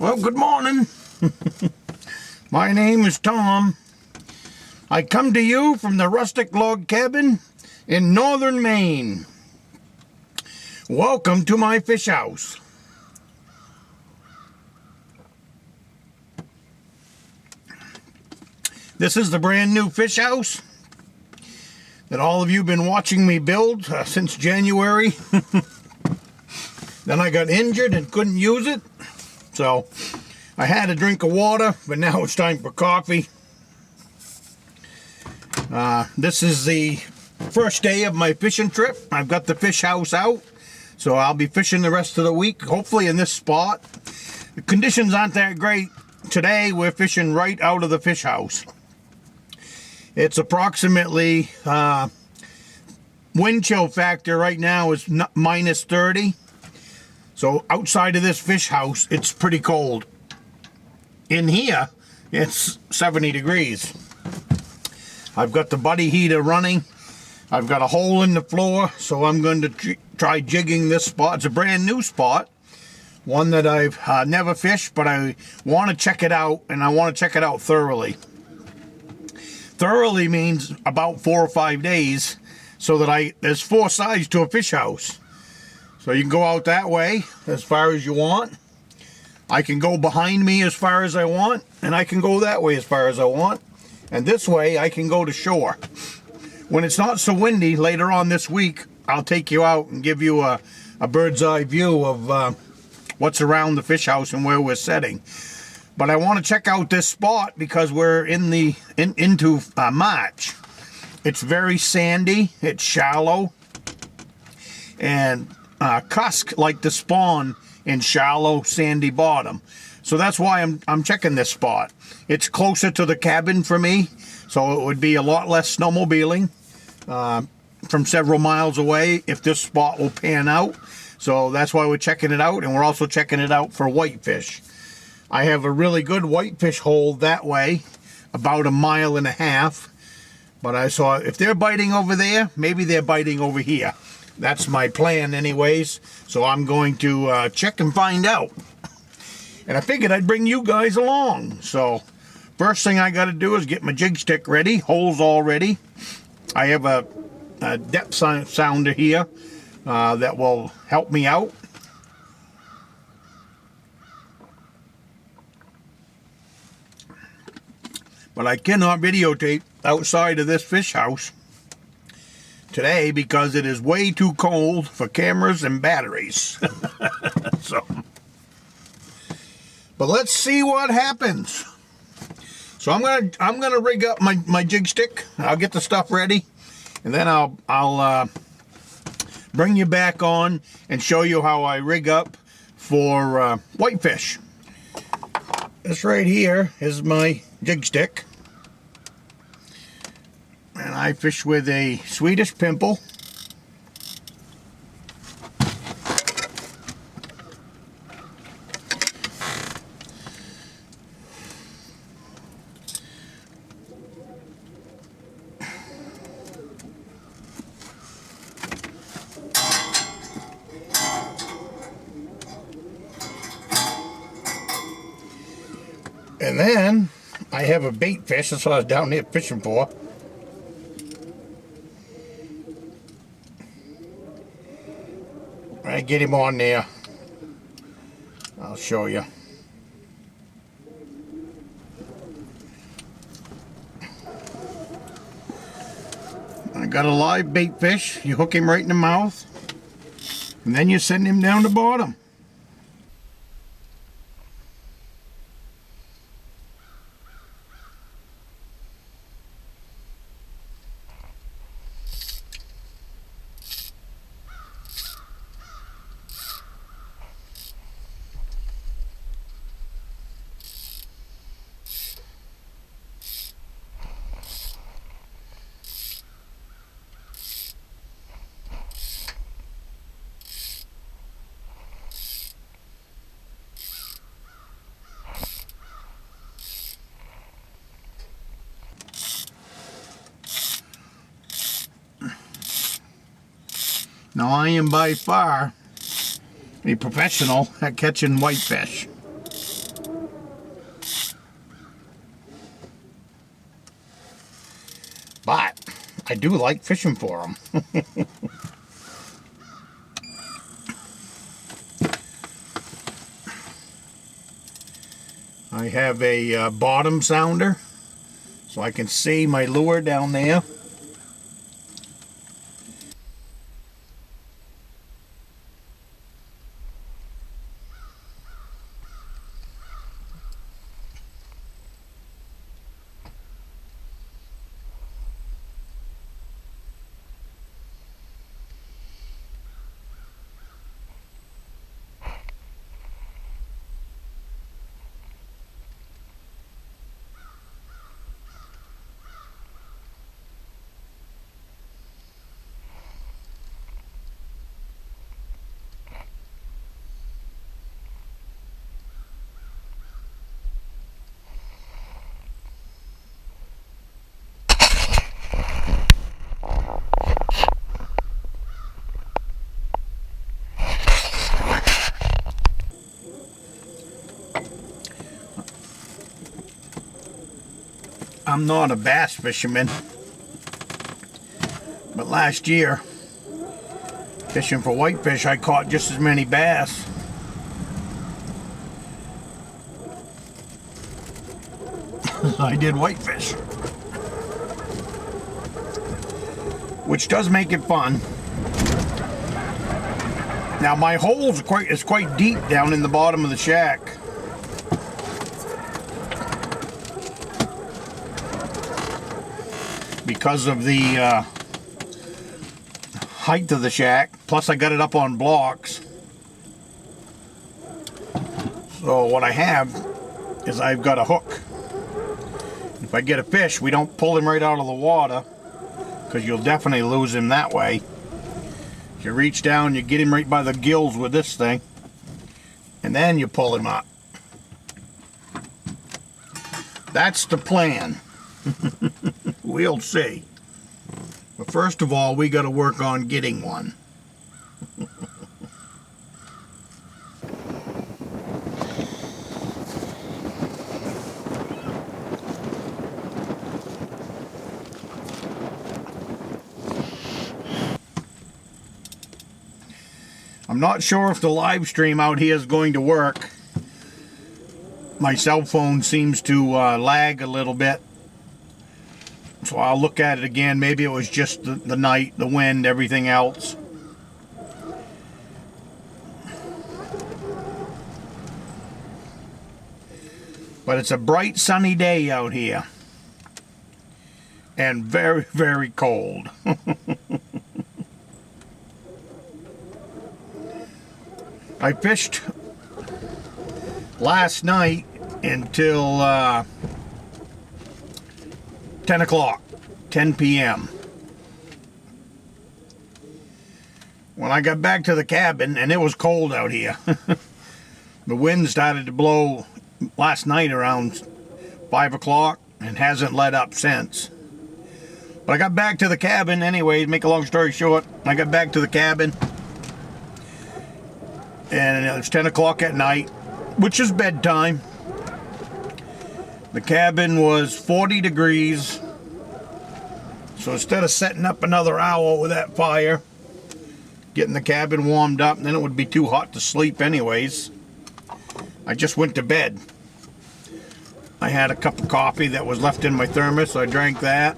Well, good morning. My name is Tom. I come to you from the Rustic log cabin in Northern Maine. Welcome to my fish house. This is the brand new fish house that all of you have been watching me build since January. Then I got injured and couldn't use it. So I had a drink of water, but now it's time for coffee. This is the first day of my fishing trip. I've got the fish house out, so I'll be fishing the rest of the week, hopefully in this spot. The conditions aren't that great. Today we're fishing right out of the fish house. It's approximately, wind chill factor right now is minus 30. So outside of this fish house, it's pretty cold. In here, it's 70 degrees. I've got the buddy heater running. I've got a hole in the floor, so I'm going to try jigging this spot. It's a brand new spot. One that I've never fished, but I want to check it out, and I want to check it out thoroughly. Thoroughly means about 4 or 5 days, so that there's 4 sides to a fish house. So you can go out that way as far as you want. I can go behind me as far as I want, and I can go that way as far as I want. And this way I can go to shore. When it's not so windy later on this week, I'll take you out and give you a bird's eye view of what's around the fish house and where we're setting. But I want to check out this spot because we're into March. It's very sandy, it's shallow, and cusk like to spawn in shallow, sandy bottom. So that's why I'm checking this spot. It's closer to the cabin for me, so it would be a lot less snowmobiling from several miles away if this spot will pan out. So that's why we're checking it out, and we're also checking it out for whitefish. I have a really good whitefish hole that way, about 1.5 miles. But I saw if they're biting over there, maybe they're biting over here. That's my plan anyways. So I'm going to check and find out. And I figured I'd bring you guys along. So first thing I got to do is get my jig stick ready. Holes all ready. I have a depth sounder here that will help me out. But I cannot videotape outside of this fish house today because it is way too cold for cameras and batteries. But let's see what happens. So I'm gonna rig up my jig stick. I'll get the stuff ready, and then I'll bring you back on and show you how I rig up for whitefish. This right here is my jig stick, and I fish with a Swedish pimple. And then I have a bait fish. That's what I was down there fishing for. I get him on there. I'll show you. I got a live bait fish. You hook him right in the mouth, and then you send him down the bottom. Now I am by far a professional at catching whitefish. I do like fishing for them. I have a bottom sounder, so I can see my lure down there. I'm not a bass fisherman, but last year, fishing for whitefish, I caught just as many bass. as I did whitefish, which does make it fun. Now my hole is quite deep down in the bottom of the shack. Because of the height of the shack, plus I got it up on blocks. So what I have is I've got a hook. If I get a fish, we don't pull him right out of the water, because you'll definitely lose him that way. If you reach down, you get him right by the gills with this thing, and then you pull him up. That's the plan. We'll see. But first of all, we got to work on getting one. I'm not sure if the live stream out here is going to work. My cell phone seems to lag a little bit. So I'll look at it again. Maybe it was just the night, the wind, everything else. But it's a bright sunny day out here. And very, very cold. I fished last night until 10 o'clock, 10 p.m. When I got back to the cabin, and it was cold out here. The wind started to blow last night around 5 o'clock and hasn't let up since. But I got back to the cabin anyways, make a long story short, I got back to the cabin and it was 10 o'clock at night, which is bedtime. The cabin was 40 degrees. So instead of setting up another hour with that fire, getting the cabin warmed up, and then it would be too hot to sleep anyways, I just went to bed. I had a cup of coffee that was left in my thermos, so I drank that.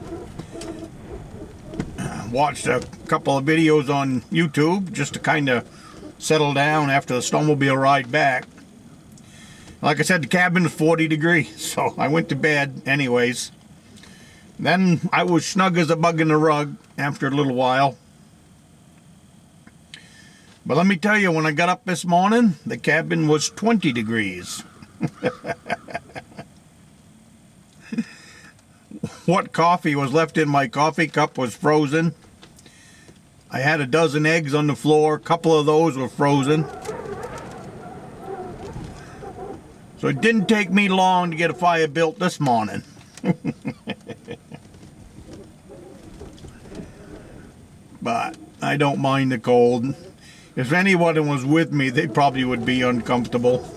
Watched a couple of videos on YouTube just to kind of settle down after the snowmobile ride back. Like I said, the cabin was 40 degrees, so I went to bed anyways. Then I was snug as a bug in the rug after a little while. But let me tell you, when I got up this morning, the cabin was 20 degrees. What coffee was left in my coffee cup was frozen. I had a dozen eggs on the floor. A couple of those were frozen. So it didn't take me long to get a fire built this morning. But I don't mind the cold. If anyone was with me, they probably would be uncomfortable.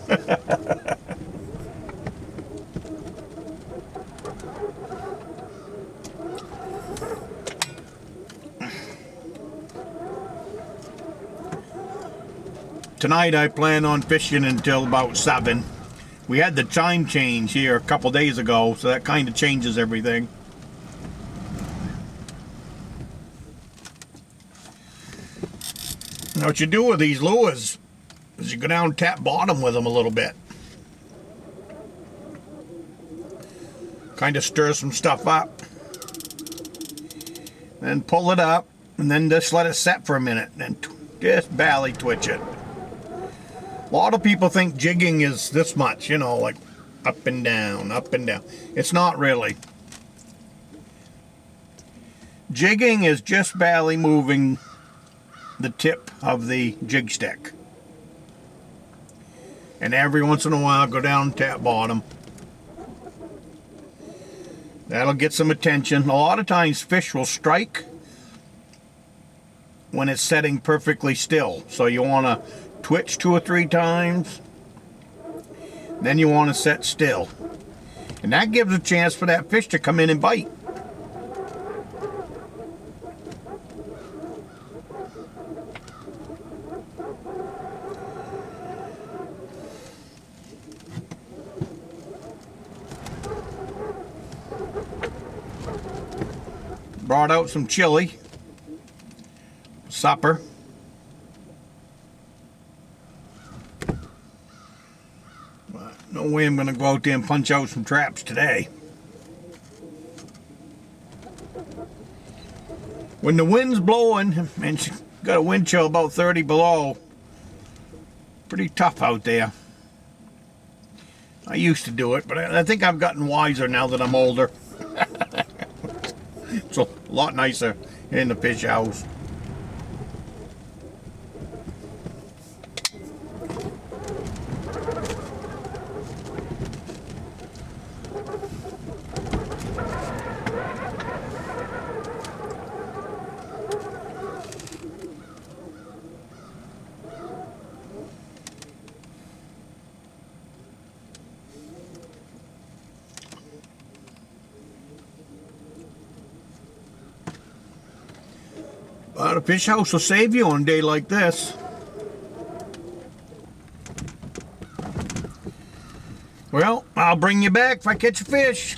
tonight I plan on fishing until about 7. We had the time change here a couple days ago, so that kind of changes everything. Now what you do with these lures is you go down and tap bottom with them a little bit. Kind of stir some stuff up. Then pull it up and then just let it set for a minute and just barely twitch it. A lot of people think jigging is this much, you know, like up and down, up and down. It's not really. Jigging is just barely moving the tip of the jig stick. And every once in a while go down and tap bottom. That'll get some attention. A lot of times fish will strike when it's setting perfectly still. So you want to twitch 2 or 3 times. Then you want to set still. And that gives a chance for that fish to come in and bite. Brought out some chili, supper. But no way I'm going to go out there and punch out some traps today. When the wind's blowing and you got a wind chill about 30 below, pretty tough out there. I used to do it, but I think I've gotten wiser now that I'm older. It's a lot nicer in the fish house. But a fish house will save you on a day like this. Well, I'll bring you back if I catch a fish.